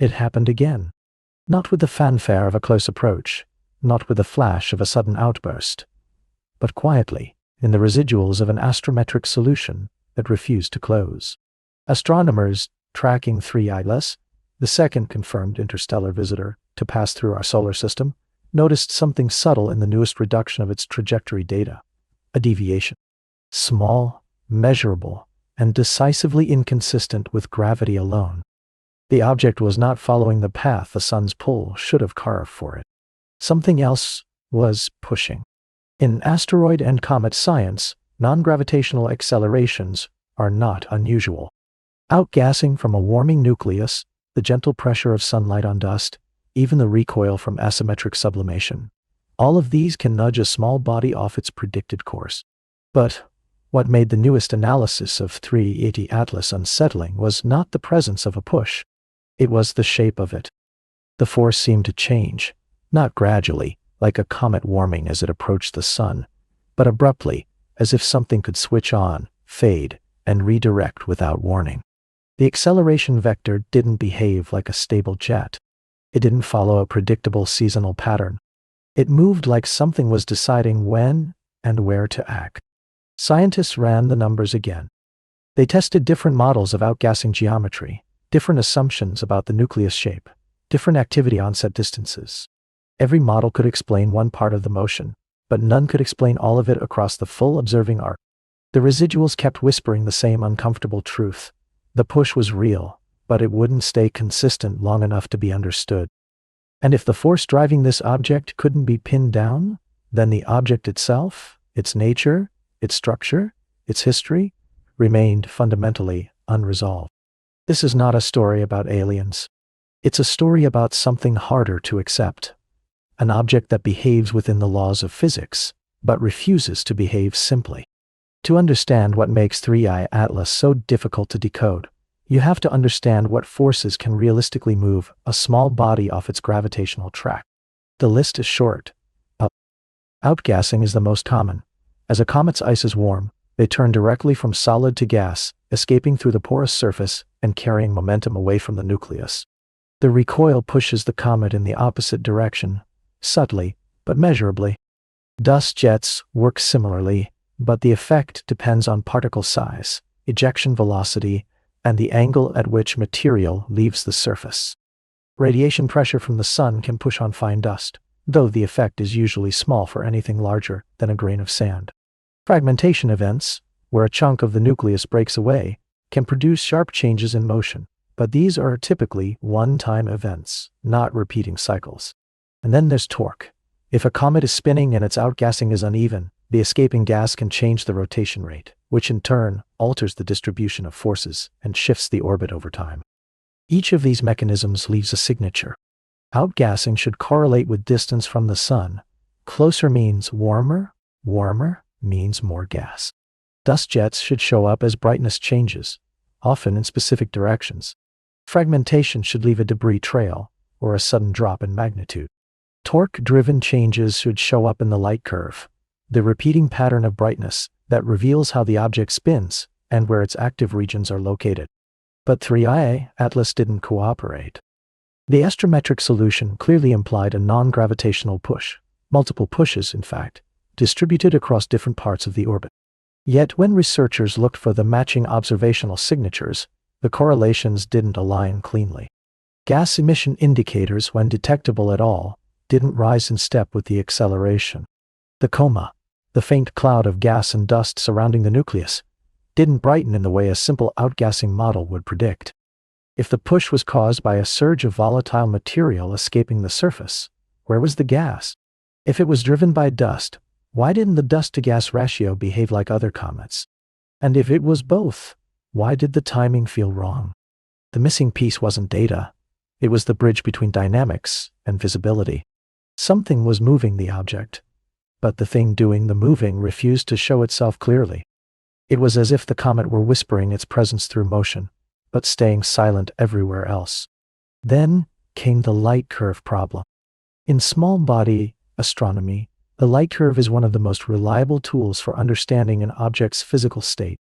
It happened again. Not with the fanfare of a close approach, not with the flash of a sudden outburst, but quietly, in the residuals of an astrometric solution that refused to close. Astronomers tracking 3I Atlas, the second confirmed interstellar visitor to pass through our solar system, noticed something subtle in the newest reduction of its trajectory data. A deviation. Small, measurable, and decisively inconsistent with gravity alone. The object was not following the path the sun's pull should have carved for it. Something else was pushing. In asteroid and comet science, non-gravitational accelerations are not unusual. Outgassing from a warming nucleus, the gentle pressure of sunlight on dust, even the recoil from asymmetric sublimation. All of these can nudge a small body off its predicted course. But what made the newest analysis of 380 Atlas unsettling was not the presence of a push. It was the shape of it. The force seemed to change, not gradually, like a comet warming as it approached the sun, but abruptly, as if something could switch on, fade, and redirect without warning. The acceleration vector didn't behave like a stable jet. It didn't follow a predictable seasonal pattern. It moved like something was deciding when and where to act. Scientists ran the numbers again. They tested different models of outgassing geometry, different assumptions about the nucleus shape, different activity onset distances. Every model could explain one part of the motion, but none could explain all of it across the full observing arc. The residuals kept whispering the same uncomfortable truth. The push was real, but it wouldn't stay consistent long enough to be understood. And if the force driving this object couldn't be pinned down, then the object itself, its nature, its structure, its history, remained fundamentally unresolved. This is not a story about aliens. It's a story about something harder to accept. An object that behaves within the laws of physics, but refuses to behave simply. To understand what makes 3I Atlas so difficult to decode, you have to understand what forces can realistically move a small body off its gravitational track. The list is short. Outgassing is the most common. As a comet's ice is warm, they turn directly from solid to gas, escaping through the porous surface and carrying momentum away from the nucleus. The recoil pushes the comet in the opposite direction, subtly, but measurably. Dust jets work similarly, but the effect depends on particle size, ejection velocity, and the angle at which material leaves the surface. Radiation pressure from the sun can push on fine dust, though the effect is usually small for anything larger than a grain of sand. Fragmentation events, where a chunk of the nucleus breaks away, can produce sharp changes in motion, but these are typically one-time events, not repeating cycles. And then there's torque. If a comet is spinning and its outgassing is uneven, the escaping gas can change the rotation rate, which in turn alters the distribution of forces and shifts the orbit over time. Each of these mechanisms leaves a signature. Outgassing should correlate with distance from the sun. Closer means warmer, warmer means more gas. Dust jets should show up as brightness changes, often in specific directions. Fragmentation should leave a debris trail, or a sudden drop in magnitude. Torque-driven changes should show up in the light curve, the repeating pattern of brightness that reveals how the object spins and where its active regions are located. But 3I Atlas didn't cooperate. The astrometric solution clearly implied a non-gravitational push, multiple pushes, in fact, distributed across different parts of the orbit. Yet when researchers looked for the matching observational signatures, the correlations didn't align cleanly. Gas emission indicators, when detectable at all, didn't rise in step with the acceleration. The coma, the faint cloud of gas and dust surrounding the nucleus, didn't brighten in the way a simple outgassing model would predict. If the push was caused by a surge of volatile material escaping the surface, where was the gas? If it was driven by dust, why didn't the dust-to-gas ratio behave like other comets? And if it was both, why did the timing feel wrong? The missing piece wasn't data. It was the bridge between dynamics and visibility. Something was moving the object, but the thing doing the moving refused to show itself clearly. It was as if the comet were whispering its presence through motion, but staying silent everywhere else. Then came the light curve problem. In small-body astronomy, the light curve is one of the most reliable tools for understanding an object's physical state.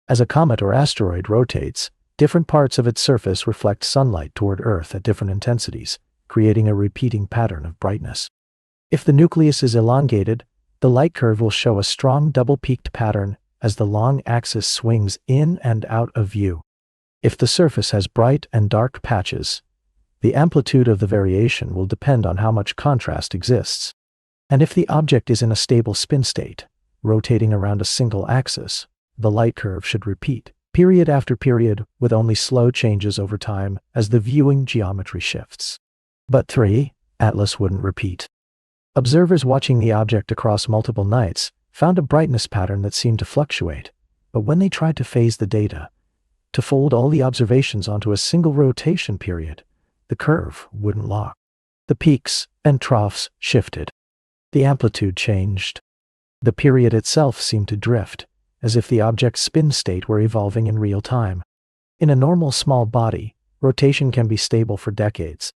As a comet or asteroid rotates, Different parts of its surface reflect sunlight toward Earth at different intensities, creating a repeating pattern of brightness. If the nucleus is elongated, the light curve will show a strong double-peaked pattern as the long axis swings in and out of view. If the surface has bright and dark patches, the amplitude of the variation will depend on how much contrast exists. And if the object is in a stable spin state, rotating around a single axis, the light curve should repeat, period after period, with only slow changes over time as the viewing geometry shifts. But 3. Atlas wouldn't repeat. Observers watching the object across multiple nights found a brightness pattern that seemed to fluctuate, but when they tried to phase the data, to fold all the observations onto a single rotation period, the curve wouldn't lock. The peaks and troughs shifted. The amplitude changed. The period itself seemed to drift, as if the object's spin state were evolving in real time. In a normal small body, rotation can be stable for decades.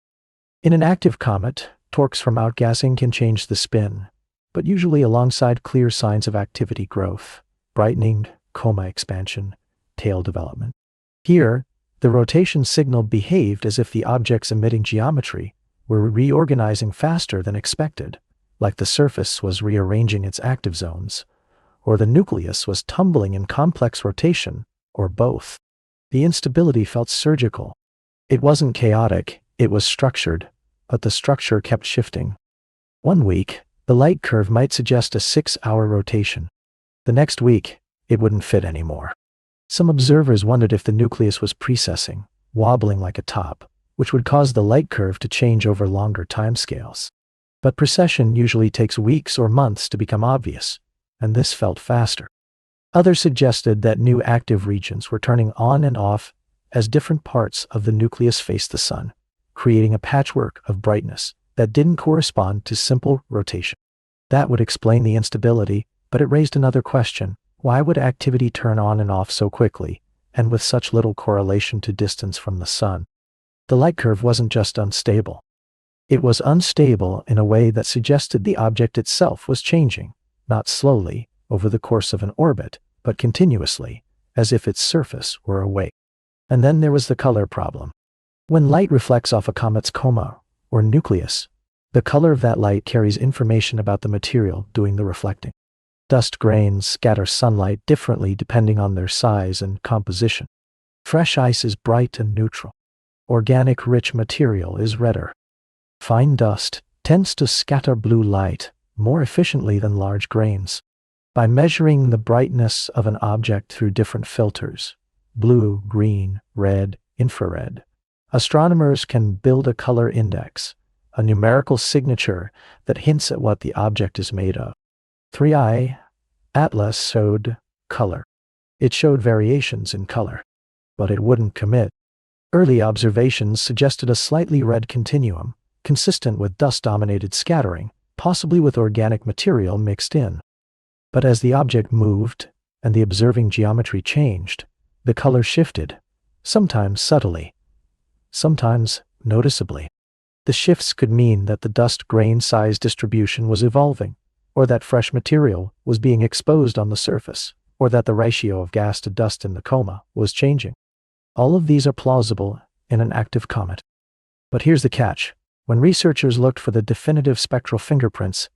In an active comet, torques from outgassing can change the spin, but usually alongside clear signs of activity growth, brightening, coma expansion, tail development. Here, the rotation signal behaved as if the object's emitting geometry were reorganizing faster than expected, like the surface was rearranging its active zones, or the nucleus was tumbling in complex rotation, or both. The instability felt surgical. It wasn't chaotic, it was structured, but the structure kept shifting. One week, the light curve might suggest a 6-hour rotation. The next week, it wouldn't fit anymore. Some observers wondered if the nucleus was precessing, wobbling like a top, which would cause the light curve to change over longer timescales. But precession usually takes weeks or months to become obvious, and this felt faster. Others suggested that new active regions were turning on and off as different parts of the nucleus faced the sun, creating a patchwork of brightness that didn't correspond to simple rotation. That would explain the instability, but it raised another question. Why would activity turn on and off so quickly, and with such little correlation to distance from the sun? The light curve wasn't just unstable. It was unstable in a way that suggested the object itself was changing, not slowly, over the course of an orbit, but continuously, as if its surface were awake. And then there was the color problem. When light reflects off a comet's coma, or nucleus, the color of that light carries information about the material doing the reflecting. Dust grains scatter sunlight differently depending on their size and composition. Fresh ice is bright and neutral. Organic, rich material is redder. Fine dust tends to scatter blue light more efficiently than large grains. By measuring the brightness of an object through different filters, blue, green, red, infrared, astronomers can build a color index, a numerical signature that hints at what the object is made of. 3i, Atlas showed color. It showed variations in color, but it wouldn't commit. Early observations suggested a slightly red continuum, consistent with dust-dominated scattering, possibly with organic material mixed in. But as the object moved and the observing geometry changed, the color shifted, sometimes subtly, sometimes noticeably. The shifts could mean that the dust grain size distribution was evolving, or that fresh material was being exposed on the surface, or that the ratio of gas to dust in the coma was changing. All of these are plausible in an active comet. But here's the catch. When researchers looked for the definitive spectral fingerprints,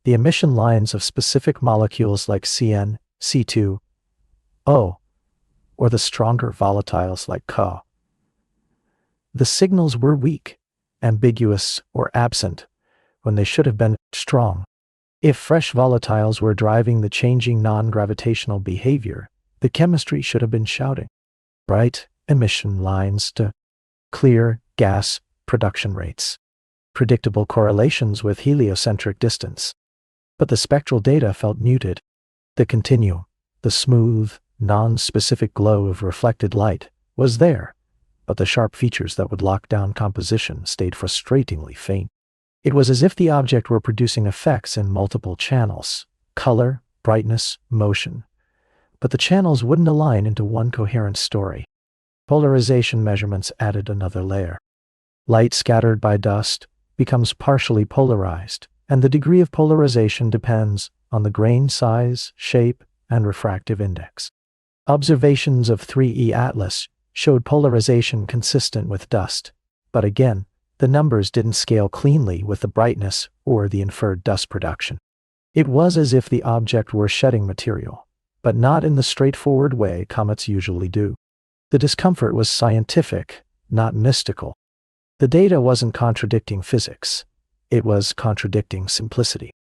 the emission lines of specific molecules like CN, C2, O, or the stronger volatiles like Ca, the signals were weak, ambiguous, or absent, when they should have been strong. If fresh volatiles were driving the changing non-gravitational behavior, the chemistry should have been shouting. Bright emission lines to clear gas production rates. Predictable correlations with heliocentric distance. But the spectral data felt muted. The continuum, the smooth, non-specific glow of reflected light, was there, but the sharp features that would lock down composition stayed frustratingly faint. It was as if the object were producing effects in multiple channels, color, brightness, motion, but the channels wouldn't align into one coherent story. Polarization measurements added another layer. Light scattered by dust becomes partially polarized, and the degree of polarization depends on the grain size, shape, and refractive index. Observations of 3e Atlas showed polarization consistent with dust, but again, the numbers didn't scale cleanly with the brightness or the inferred dust production. It was as if the object were shedding material, but not in the straightforward way comets usually do. The discomfort was scientific, not mystical. The data wasn't contradicting physics. It was contradicting simplicity.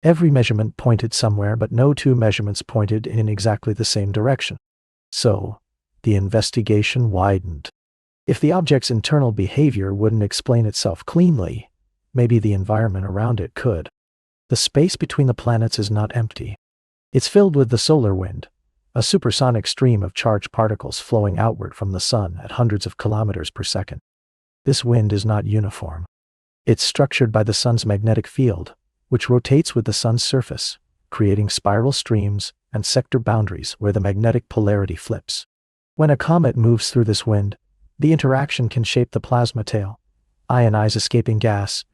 Every measurement pointed somewhere, but no two measurements pointed in exactly the same direction. So, the investigation widened. If the object's internal behavior wouldn't explain itself cleanly, maybe the environment around it could. The space between the planets is not empty. It's filled with the solar wind, a supersonic stream of charged particles flowing outward from the sun at hundreds of kilometers per second. This wind is not uniform. It's structured by the sun's magnetic field, which rotates with the sun's surface, creating spiral streams and sector boundaries where the magnetic polarity flips. When a comet moves through this wind, the interaction can shape the plasma tail, ionize escaping gas,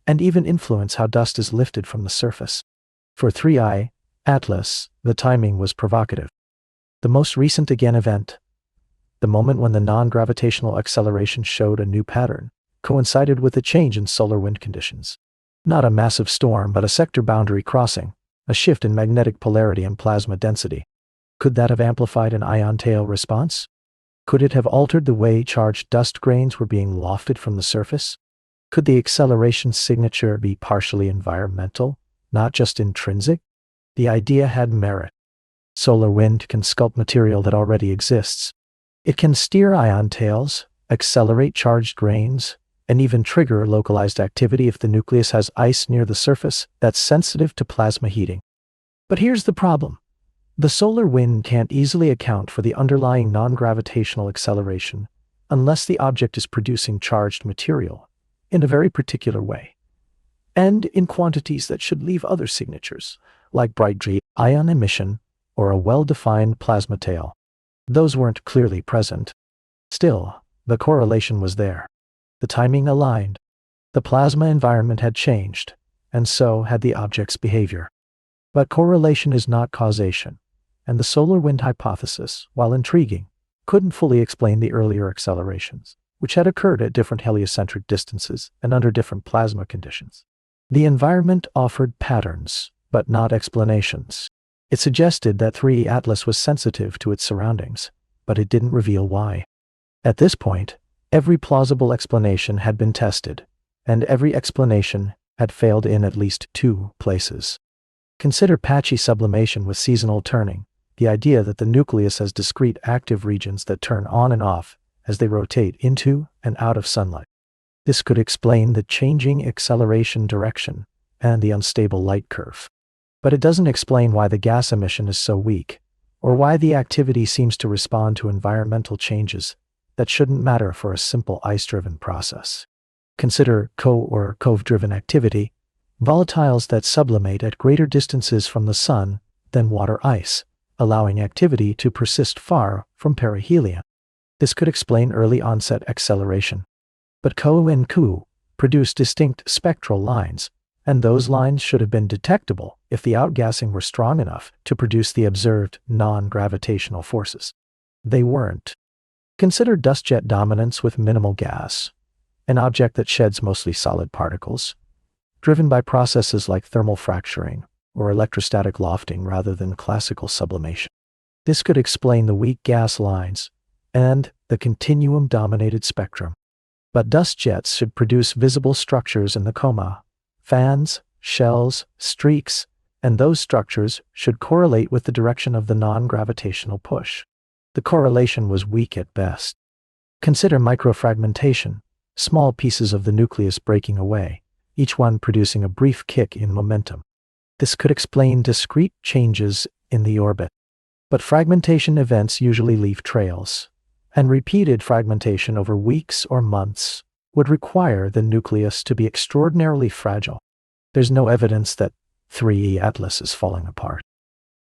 and even influence how dust is lifted from the surface. For 3I, Atlas, the timing was provocative. The most recent again event, the moment when the non-gravitational acceleration showed a new pattern, coincided with a change in solar wind conditions. Not a massive storm, but a sector boundary crossing, a shift in magnetic polarity and plasma density. Could that have amplified an ion tail response? Could it have altered the way charged dust grains were being lofted from the surface? Could the acceleration signature be partially environmental, not just intrinsic? The idea had merit. Solar wind can sculpt material that already exists. It can steer ion tails, accelerate charged grains, and even trigger localized activity if the nucleus has ice near the surface that's sensitive to plasma heating. But here's the problem. The solar wind can't easily account for the underlying non-gravitational acceleration unless the object is producing charged material in a very particular way, and in quantities that should leave other signatures, like bright ion emission or a well-defined plasma tail. Those weren't clearly present. Still, the correlation was there. The timing aligned. The plasma environment had changed, and so had the object's behavior. But correlation is not causation, and the solar wind hypothesis, while intriguing, couldn't fully explain the earlier accelerations, which had occurred at different heliocentric distances and under different plasma conditions. The environment offered patterns, but not explanations. It suggested that 3 Atlas was sensitive to its surroundings, but it didn't reveal why. At this point, every plausible explanation had been tested, and every explanation had failed in at least 2 places. Consider patchy sublimation with seasonal turning, the idea that the nucleus has discrete active regions that turn on and off as they rotate into and out of sunlight. This could explain the changing acceleration direction and the unstable light curve. But it doesn't explain why the gas emission is so weak, or why the activity seems to respond to environmental changes that shouldn't matter for a simple ice-driven process. Consider or cove-driven activity, volatiles that sublimate at greater distances from the sun than water ice, allowing activity to persist far from perihelion. This could explain early onset acceleration. But CO and Ku produce distinct spectral lines, and those lines should have been detectable if the outgassing were strong enough to produce the observed non-gravitational forces. They weren't. Consider dust jet dominance with minimal gas, an object that sheds mostly solid particles, driven by processes like thermal fracturing or electrostatic lofting rather than classical sublimation. This could explain the weak gas lines and the continuum-dominated spectrum. But dust jets should produce visible structures in the coma, fans, shells, streaks, and those structures should correlate with the direction of the non-gravitational push. The correlation was weak at best. Consider microfragmentation, small pieces of the nucleus breaking away, each one producing a brief kick in momentum. This could explain discrete changes in the orbit. But fragmentation events usually leave trails, and repeated fragmentation over weeks or months would require the nucleus to be extraordinarily fragile. There's no evidence that 3E Atlas is falling apart.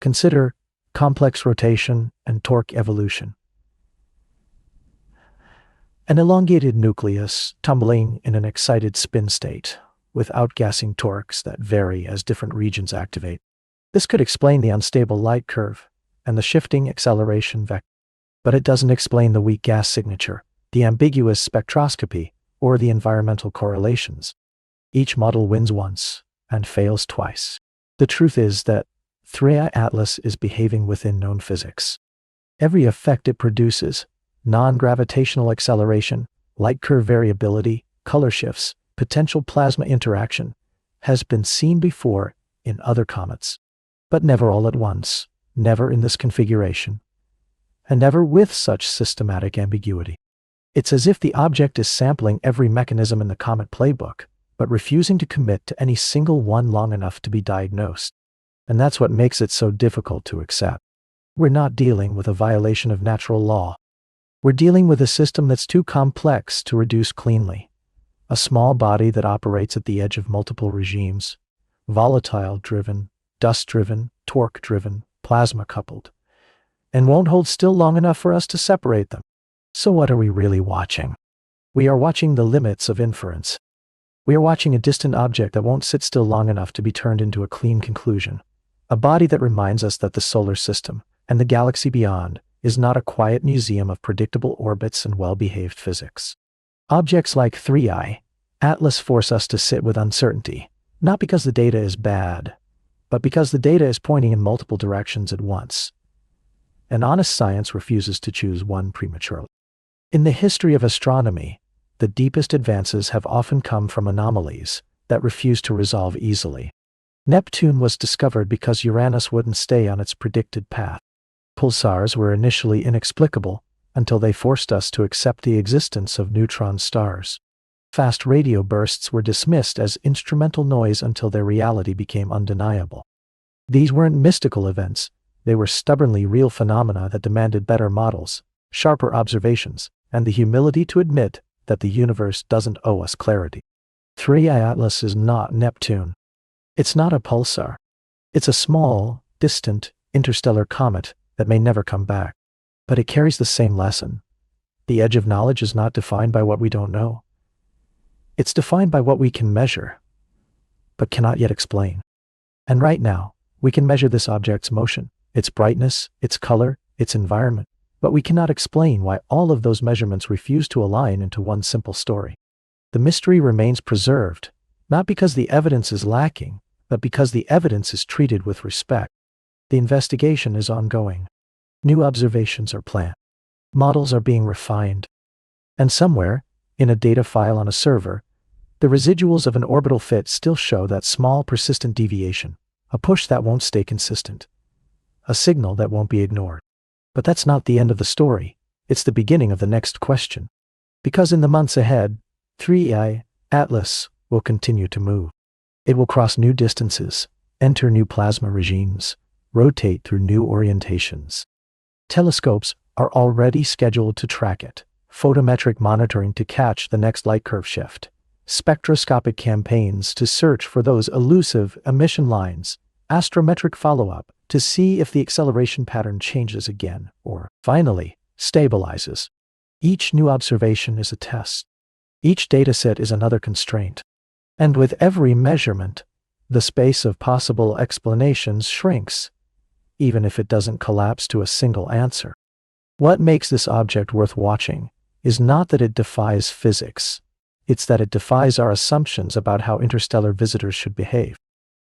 Consider complex rotation and torque evolution. An elongated nucleus tumbling in an excited spin state, with outgassing torques that vary as different regions activate. This could explain the unstable light curve and the shifting acceleration vector. But it doesn't explain the weak gas signature, the ambiguous spectroscopy, or the environmental correlations. Each model wins once and fails twice. The truth is that 3i Atlas is behaving within known physics. Every effect it produces, non-gravitational acceleration, light curve variability, color shifts, potential plasma interaction, has been seen before in other comets. But never all at once, never in this configuration, and never with such systematic ambiguity. It's as if the object is sampling every mechanism in the comet playbook, but refusing to commit to any single one long enough to be diagnosed. And that's what makes it so difficult to accept. We're not dealing with a violation of natural law. We're dealing with a system that's too complex to reduce cleanly. A small body that operates at the edge of multiple regimes, volatile-driven, dust-driven, torque-driven, plasma-coupled, and won't hold still long enough for us to separate them. So what are we really watching? We are watching the limits of inference. We are watching a distant object that won't sit still long enough to be turned into a clean conclusion. A body that reminds us that the solar system, and the galaxy beyond, is not a quiet museum of predictable orbits and well-behaved physics. Objects like 3i Atlas force us to sit with uncertainty, not because the data is bad, but because the data is pointing in multiple directions at once. And honest science refuses to choose one prematurely. In the history of astronomy, the deepest advances have often come from anomalies that refuse to resolve easily. Neptune was discovered because Uranus wouldn't stay on its predicted path. Pulsars were initially inexplicable until they forced us to accept the existence of neutron stars. Fast radio bursts were dismissed as instrumental noise until their reality became undeniable. These weren't mystical events, they were stubbornly real phenomena that demanded better models, sharper observations, and the humility to admit that the universe doesn't owe us clarity. 3i Atlas is not Neptune. It's not a pulsar. It's a small, distant, interstellar comet that may never come back. But it carries the same lesson. The edge of knowledge is not defined by what we don't know. It's defined by what we can measure, but cannot yet explain. And right now, we can measure this object's motion, its brightness, its color, its environment, but we cannot explain why all of those measurements refuse to align into one simple story. The mystery remains preserved, not because the evidence is lacking, but because the evidence is treated with respect. The investigation is ongoing. New observations are planned. Models are being refined. And somewhere, in a data file on a server, the residuals of an orbital fit still show that small persistent deviation, a push that won't stay consistent, a signal that won't be ignored. But that's not the end of the story. It's the beginning of the next question. Because in the months ahead, 3i Atlas will continue to move. It will cross new distances, enter new plasma regimes, rotate through new orientations. Telescopes are already scheduled to track it, photometric monitoring to catch the next light curve shift, spectroscopic campaigns to search for those elusive emission lines, astrometric follow-up to see if the acceleration pattern changes again, or, finally, stabilizes. Each new observation is a test. Each dataset is another constraint. And with every measurement, the space of possible explanations shrinks, even if it doesn't collapse to a single answer. What makes this object worth watching is not that it defies physics, it's that it defies our assumptions about how interstellar visitors should behave.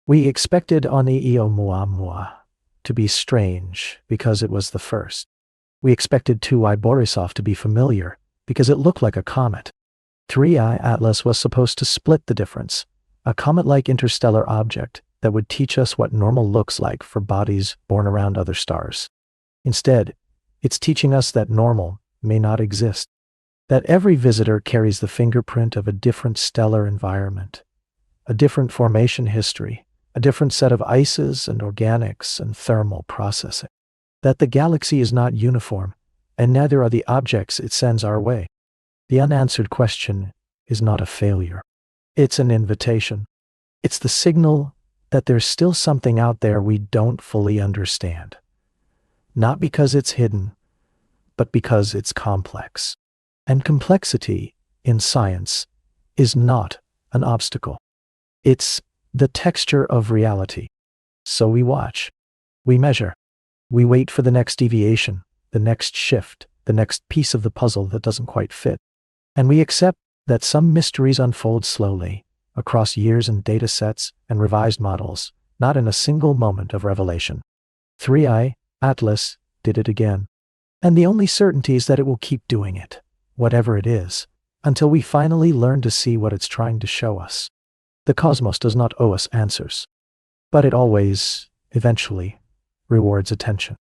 We expected Oumuamua to be strange because it was the first. We expected 2i Borisov to be familiar because it looked like a comet. 3i Atlas was supposed to split the difference, a comet-like interstellar object that would teach us what normal looks like for bodies born around other stars. Instead, it's teaching us that normal may not exist, that every visitor carries the fingerprint of a different stellar environment, a different formation history, a different set of ices and organics and thermal processing, that the galaxy is not uniform, and neither are the objects it sends our way. The unanswered question is not a failure. It's an invitation. It's the signal that there's still something out there we don't fully understand. Not because it's hidden, but because it's complex. And complexity, in science, is not an obstacle. It's the texture of reality. So we watch. We measure. We wait for the next deviation, the next shift, the next piece of the puzzle that doesn't quite fit. And we accept that some mysteries unfold slowly, across years and data sets and revised models, not in a single moment of revelation. 3i, Atlas, did it again. And the only certainty is that it will keep doing it, whatever it is, until we finally learn to see what it's trying to show us. The cosmos does not owe us answers, but it always, eventually, rewards attention.